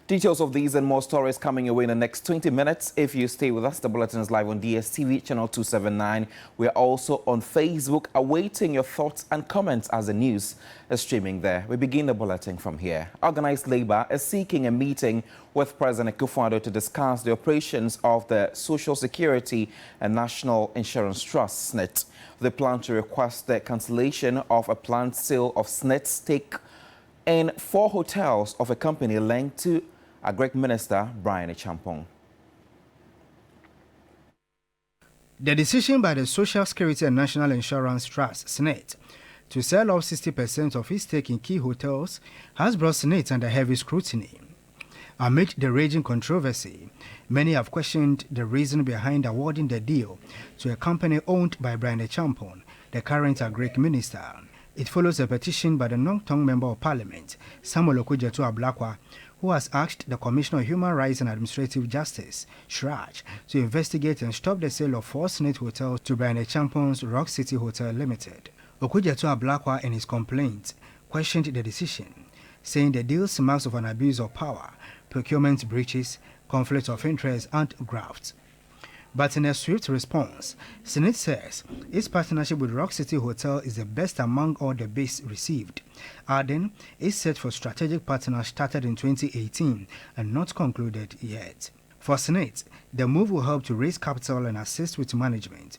Details of these and more stories coming your way in the next 20 minutes. If you stay with us, the bulletin is live on DSTV channel 279. We're also on Facebook, awaiting your thoughts and comments as the news is streaming there. We begin the bulletin from here. Organized Labour is seeking a meeting with President Akufo-Addo to discuss the operations of the Social Security and National Insurance Trust, SSNIT. They plan to request the cancellation of a planned sale of SSNIT's stake in 4 hotels of a company linked to a Greek minister, Brian Achampong. The decision by the Social Security and National Insurance Trust, SSNIT, to sell off 60% of its stake in key hotels has brought SSNIT under heavy scrutiny. Amid the raging controversy, many have questioned the reason behind awarding the deal to a company owned by Brian Achampong, the current Greek minister. It follows a petition by the Nongtong Member of Parliament, Samuel Okudzeto-Ablakwa, who has asked the Commissioner of Human Rights and Administrative Justice, SHRAJ, to investigate and stop the sale of 4 SSNIT hotels to Brian Achampong's Rock City Hotel Limited. Okudzeto-Ablakwa, in his complaint, questioned the decision, saying the deal marks of an abuse of power, procurement breaches, conflict of interest, and graft. But in a swift response, SSNIT says its partnership with Rock City Hotel is the best among all the bids received, adding it's set for strategic partners started in 2018 and not concluded yet. For SSNIT, the move will help to raise capital and assist with management.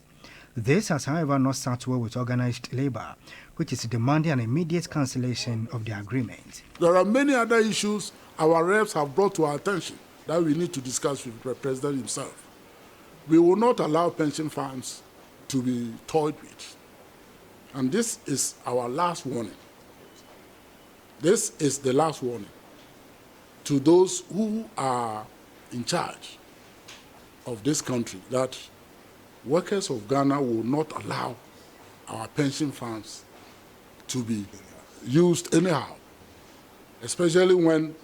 This has, however, not sat well with organized labor, which is demanding an immediate cancellation of the agreement. There are many other issues our reps have brought to our attention that we need to discuss with the President himself. We will not allow pension funds to be toyed with. And this is our last warning. This is the last warning to those who are in charge of this country, that workers of Ghana will not allow our pension funds to be used anyhow, especially when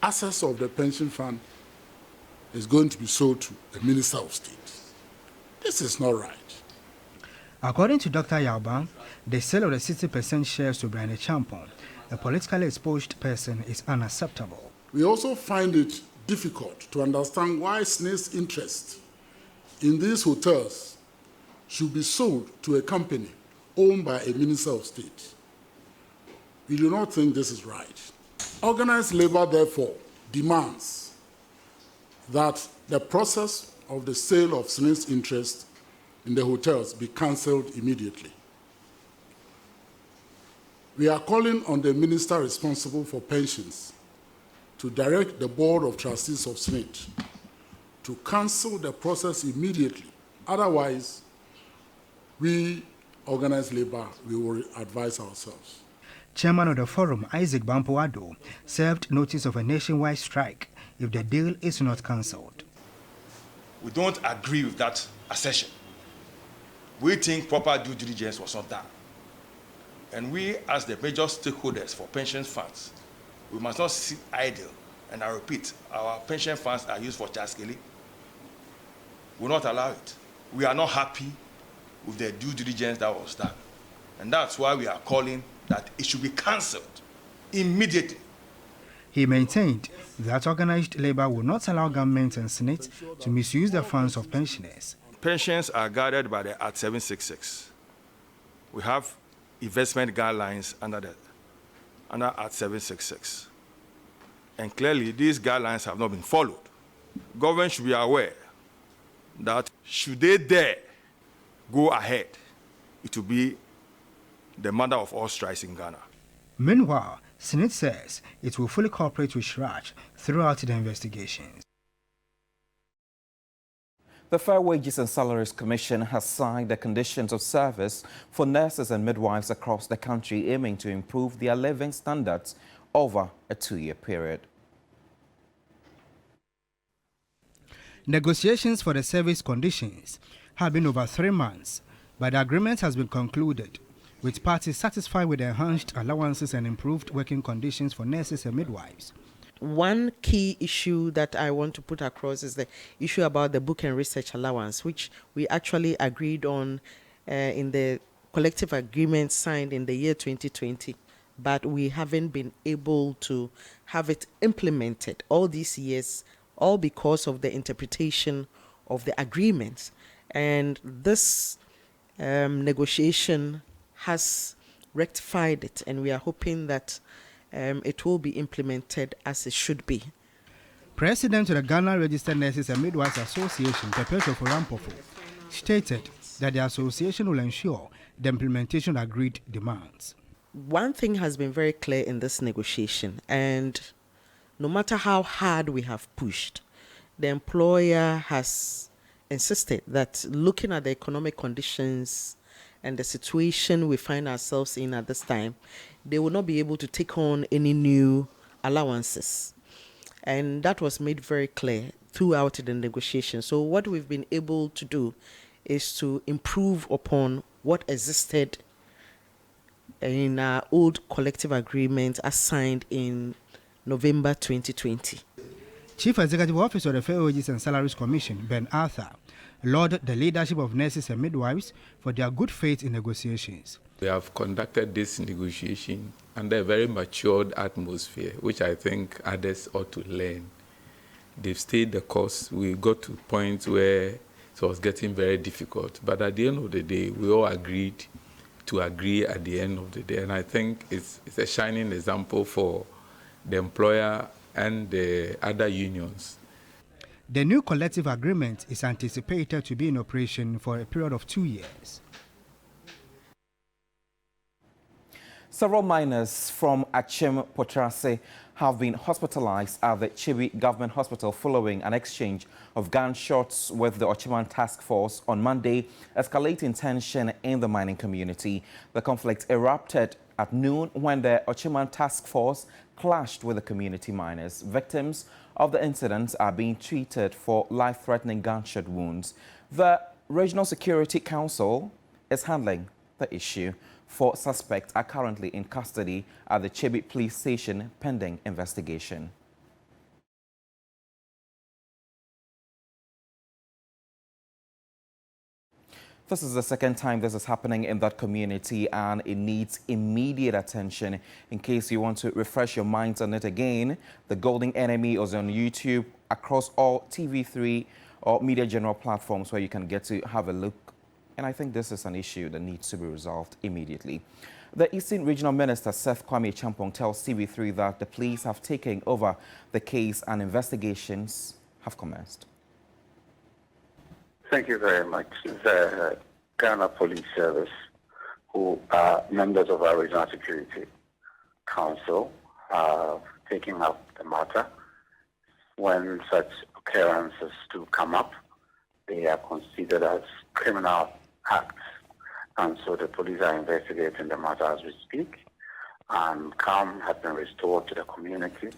assets of the pension fund is going to be sold to the Minister of State. This is not right. According to Dr. Yauban, the sale of the 60% shares to Brian Achampong, a politically exposed person, is unacceptable. We also find it difficult to understand why SSNIT's interest in these hotels should be sold to a company owned by a Minister of State. We do not think this is right. Organized labor, therefore, demands that the process of the sale of SSNIT's interest in the hotels be cancelled immediately. We are calling on the minister responsible for pensions to direct the Board of Trustees of SSNIT to cancel the process immediately. Otherwise, we, organized labor, we will advise ourselves. Chairman of the forum, Isaac Bampoado, served notice of a nationwide strike if the deal is not cancelled. We don't agree with that assertion. We think proper due diligence was not done. And we, as the major stakeholders for pension funds, we must not sit idle. And I repeat, our pension funds are used for Chaskele. We will not allow it. We are not happy with the due diligence that was done. And that's why we are calling that it should be cancelled immediately. He maintained that organized labor will not allow government and SSNIT to misuse the funds of pensioners. Pensions are guarded by the Act 766. We have investment guidelines under Act 766. And clearly, these guidelines have not been followed. Government should be aware that should they dare go ahead, it will be the mother of all strikes in Ghana. Meanwhile, SSNIT says it will fully cooperate with SHRAJ throughout the investigations. The Fair Wages and Salaries Commission has signed the conditions of service for nurses and midwives across the country, aiming to improve their living standards over a 2-year period. Negotiations for the service conditions have been over 3 months, but the agreement has been concluded, with parties satisfied with the enhanced allowances and improved working conditions for nurses and midwives. One key issue that I want to put across is the issue about the book and research allowance, which we actually agreed on in the collective agreement signed in the year 2020. but we haven't been able to have it implemented all these years, all because of the interpretation of the agreements. And this negotiation has rectified it, and we are hoping that it will be implemented as it should be. President of the Ghana Registered Nurses and Midwives Association, Perpetual Forampofo, stated that the association will ensure the implementation of agreed demands. One thing has been very clear in this negotiation, and no matter how hard we have pushed, the employer has insisted that looking at the economic conditions and the situation we find ourselves in at this time, they will not be able to take on any new allowances. And that was made very clear throughout the negotiation. So what we've been able to do is to improve upon what existed in our old collective agreement as signed in November 2020. Chief Executive Officer of the Fair Wages and Salaries Commission, Ben Arthur, lauded the leadership of nurses and midwives for their good faith in negotiations. We have conducted this negotiation under a very matured atmosphere, which I think others ought to learn. They've stayed the course. We got to points where it was getting very difficult. But at the end of the day, we all agreed to agree at the end of the day. And I think it's a shining example for the employer and the other unions. The new collective agreement is anticipated to be in operation for a period of 2 years. Several miners from Achim Potrase have been hospitalized at the Civic Government Hospital following an exchange of gunshots with the Ochiman Task Force on Monday, escalating tension in the mining community. The conflict erupted at noon when the Ochiman Task Force clashed with the community miners. Victims of the incident are being treated for life-threatening gunshot wounds. The Regional Security Council is handling the issue. 4 suspects are currently in custody at the Civic police station pending investigation. This is the second time this is happening in that community, and it needs immediate attention. In case you want to refresh your minds on it again, The Golden Enemy is on YouTube across all TV3 or Media General platforms where you can get to have a look. And I think this is an issue that needs to be resolved immediately. The Eastern Regional Minister, Seth Kwame Champong, tells TV3 that the police have taken over the case and investigations have commenced. Thank you very much. The Ghana Police Service, who are members of our Regional Security Council, are taking up the matter. When such occurrences do come up, they are considered as criminal acts. And so the police are investigating the matter as we speak. And calm has been restored to the community.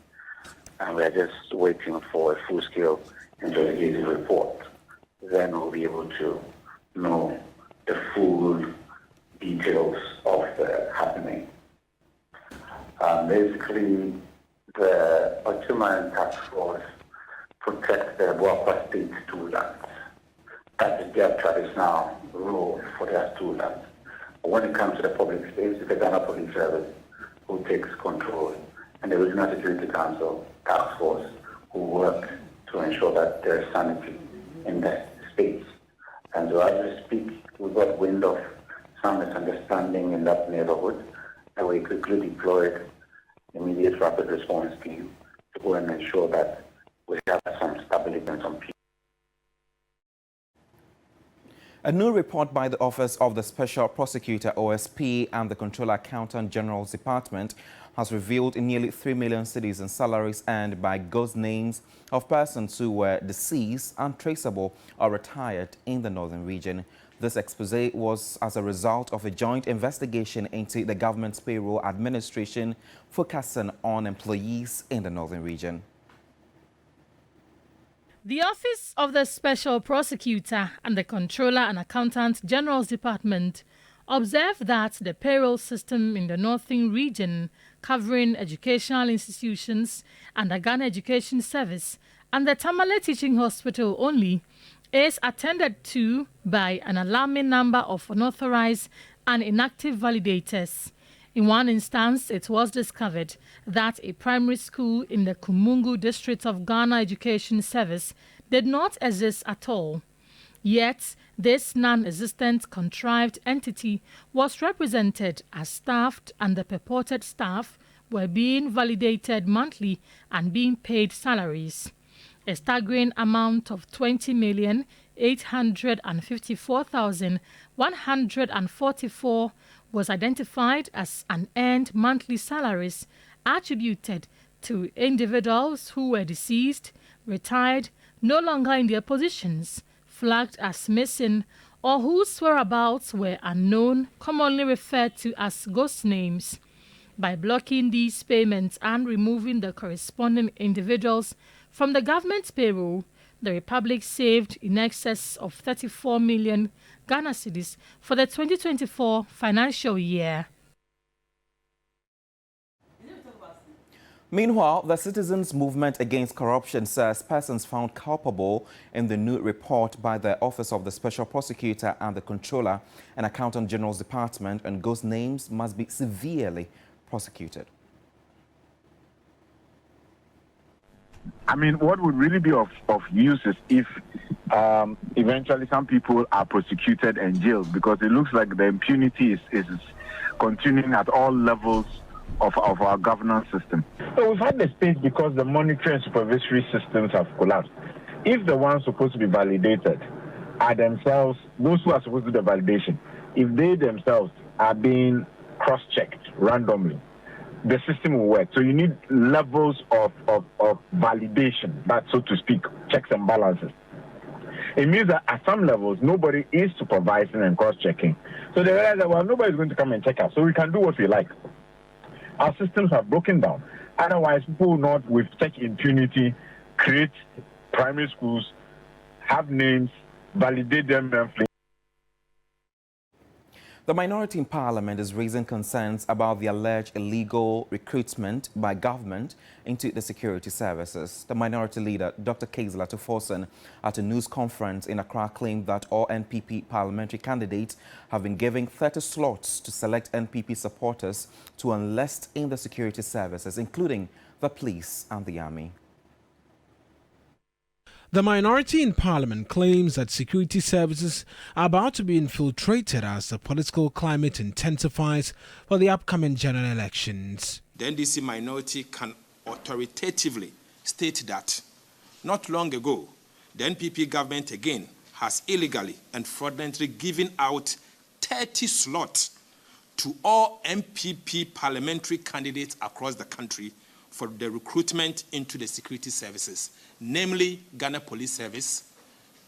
And we're just waiting for a full-scale investigative report. Then we'll be able to know the full details of the happening. Basically, the Ochiman Task Force protects the Boakwa State 2 lands. That is their traditional role for their 2 lands. But when it comes to the public space, it's the Ghana Police Service who takes control, and the Regional Security Council Task Force who work to ensure that there is sanity in that space. And so as we speak, we got wind of some misunderstanding in that neighborhood, and we quickly deployed immediate rapid response team to go and ensure that we have some stability and some peace. A new report by the Office of the Special Prosecutor, OSP, and the Controller Accountant General's Department has revealed nearly 3 million cedis in salaries earned by ghost names of persons who were deceased, untraceable, or retired in the northern region. This expose was as a result of a joint investigation into the government's payroll administration, focusing on employees in the northern region. The Office of the Special Prosecutor and the Controller and Accountant General's Department observed that the payroll system in the northern region, covering educational institutions and the Ghana Education Service and the Tamale Teaching Hospital only, is attended to by an alarming number of unauthorized and inactive validators. In one instance, it was discovered that a primary school in the Kumungu district of Ghana Education Service did not exist at all. Yet, this non-existent contrived entity was represented as staffed, and the purported staff were being validated monthly and being paid salaries. A staggering amount of 20,854,144 was identified as unearned monthly salaries attributed to individuals who were deceased, retired, no longer in their positions, flagged as missing, or whose whereabouts were unknown, commonly referred to as ghost names. By blocking these payments and removing the corresponding individuals from the government's payroll, the Republic saved in excess of 34 million Ghana cedis for the 2024 financial year. Meanwhile, the Citizens Movement Against Corruption says persons found culpable in the new report by the Office of the Special Prosecutor and the Controller and Accountant General's Department on ghost names must be severely prosecuted. I mean, what would really be of use is if eventually some people are prosecuted and jailed, because it looks like the impunity is continuing at all levels of our governance system. So we've had the space because the monitoring and supervisory systems have collapsed. If the ones supposed to be validated are themselves, those who are supposed to do the validation, if they themselves are being cross-checked randomly, the system will work. So you need levels of validation, that, so to speak, checks and balances. It means that at some levels, nobody is supervising and cross-checking. So they realize that, well, nobody's going to come and check us, so we can do what we like. Our systems have broken down. Otherwise, people will not, with such impunity, create primary schools, have names, validate them monthly. The minority in Parliament is raising concerns about the alleged illegal recruitment by government into the security services. The minority leader, Dr. Kezla Tuforson, at a news conference in Accra claimed that all NPP parliamentary candidates have been given 30 slots to select NPP supporters to enlist in the security services, including the police and the army. The minority in Parliament claims that security services are about to be infiltrated as the political climate intensifies for the upcoming general elections. The NDC minority can authoritatively state that not long ago, the NPP government again has illegally and fraudulently given out 30 slots to all MPP parliamentary candidates across the country for the recruitment into the security services, namely Ghana Police Service,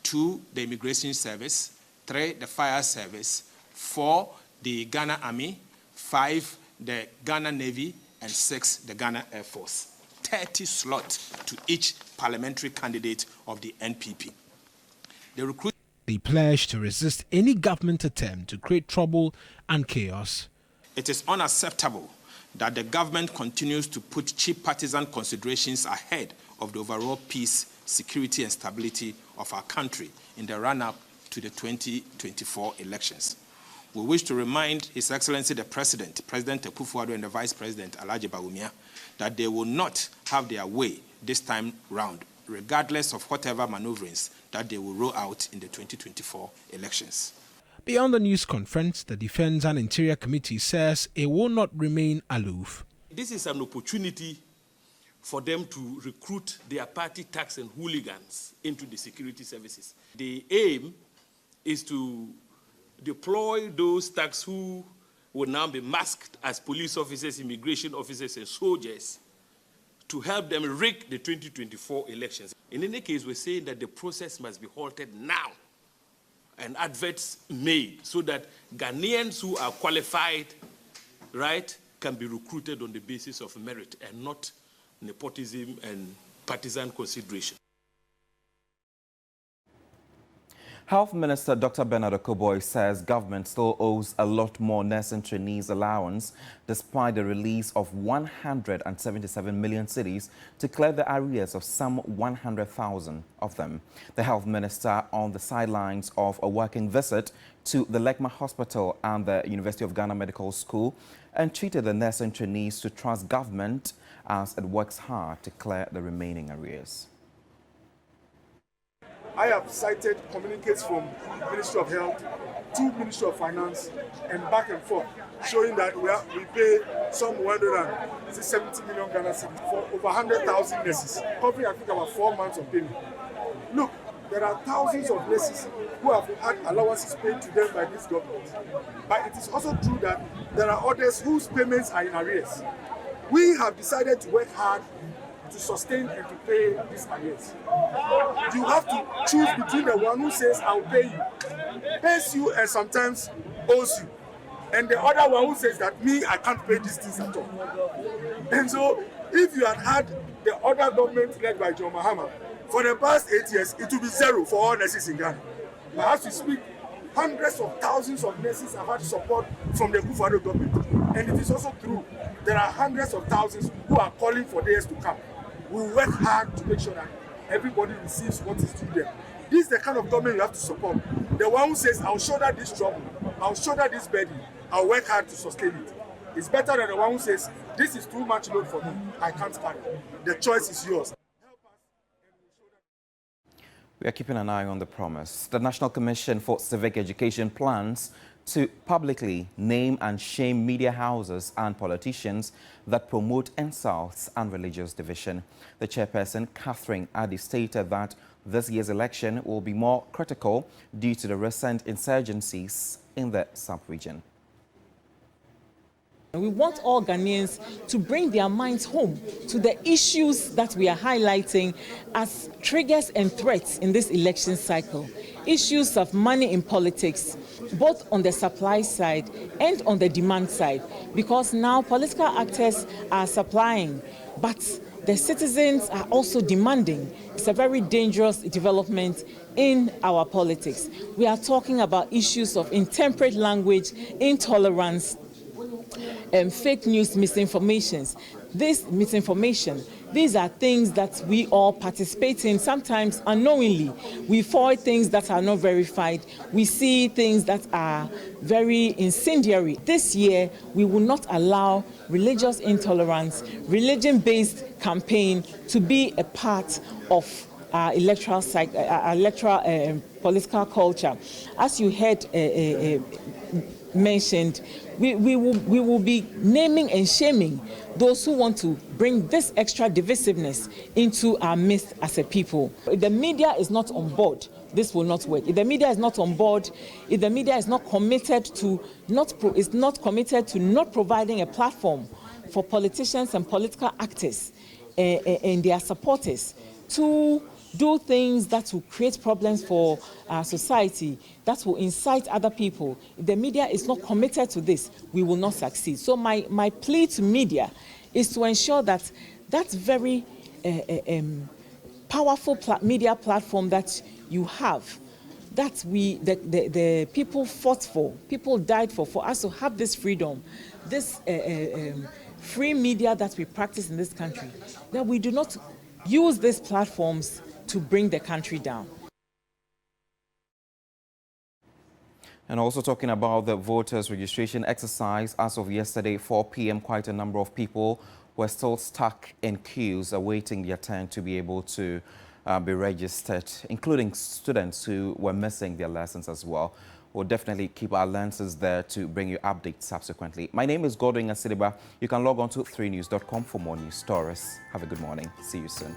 2, the Immigration Service, 3, the Fire Service, 4, the Ghana Army, 5, the Ghana Navy, and 6, the Ghana Air Force. 30 slots to each parliamentary candidate of the NPP. They pledge to resist any government attempt to create trouble and chaos. It is unacceptable that the government continues to put cheap partisan considerations ahead of the overall peace, security, and stability of our country in the run-up to the 2024 elections. We wish to remind His Excellency the President, President Akufo-Addo, and the Vice President Alhaji Bawumia, that they will not have their way this time round, regardless of whatever maneuverings that they will roll out in the 2024 elections. Beyond the news conference, the Defense and Interior Committee says it will not remain aloof. This is an opportunity for them to recruit their party thugs and hooligans into the security services. The aim is to deploy those thugs who will now be masked as police officers, immigration officers, and soldiers to help them rig the 2024 elections. In any case, we're saying that the process must be halted now and adverts made so that Ghanaians who are qualified, right, can be recruited on the basis of merit and not nepotism and partisan consideration. Health Minister Dr. Bernard Okoboy says government still owes a lot more nursing trainees allowance despite the release of 177 million cedis to clear the arrears of some 100,000 of them. The Health Minister on the sidelines of a working visit to the Lekma Hospital and the University of Ghana Medical School entreated the nursing trainees to trust government as it works hard to clear the remaining arrears. I have cited communiques from Ministry of Health to Ministry of Finance and back and forth, showing that we pay some 170 million Ghana cedis for over 100,000 nurses, covering I think about 4 months of payment. Look, there are thousands of nurses who have had allowances paid to them by this government. But it is also true that there are others whose payments are in arrears. We have decided to work hard to sustain and to pay these arrears. You have to choose between the one who says, I'll pay you, pays you and sometimes owes you, and the other one who says that I can't pay these things at all. And so, if you had the other government led by John Mahama, for the past 8 years, it will be zero for all nurses in Ghana. But as we speak, hundreds of thousands of nurses have had support from the Akufo-Addo government. And it is also true, there are hundreds of thousands who are calling for days to come. We work hard to make sure that everybody receives what is due them. This is the kind of government you have to support. The one who says, I'll shoulder this trouble, I'll shoulder this burden, I'll work hard to sustain it. It's better than the one who says, this is too much load for me, I can't carry. The choice is yours. We are keeping an eye on the promise. The National Commission for Civic Education plans to publicly name and shame media houses and politicians that promote insults and religious division. The chairperson, Catherine Addy, stated that this year's election will be more critical due to the recent insurgencies in the sub-region. We want all Ghanaians to bring their minds home to the issues that we are highlighting as triggers and threats in this election cycle. Issues of money in politics, both on the supply side and on the demand side, because now political actors are supplying, but the citizens are also demanding. It's a very dangerous development in our politics. We are talking about issues of intemperate language, intolerance, and fake news, misinformations. This misinformation, these are things that we all participate in, sometimes unknowingly. We forward things that are not verified. We see things that are very incendiary. This year, we will not allow religious intolerance, religion-based campaign to be a part of our electoral political culture. As you heard mentioned, we will be naming and shaming those who want to bring this extra divisiveness into our midst as a people. If the media is not on board, this will not work. If the media is not on board, if the media is not committed to not providing a platform for politicians and political actors and their supporters to do things that will create problems for our society, that will incite other people. If the media is not committed to this, we will not succeed. So my plea to media is to ensure that that very powerful media platform that you have, that the people fought for, people died for us to have this freedom, this free media that we practice in this country, that we do not use these platforms to bring the country down. And also talking about the voters registration exercise, as of yesterday, 4 p.m., quite a number of people were still stuck in queues awaiting their turn to be able to be registered, including students who were missing their lessons as well. We'll definitely keep our lenses there to bring you updates subsequently. My name is Godwin Asidiba. You can log on to 3news.com for more news stories. Have a good morning. See you soon.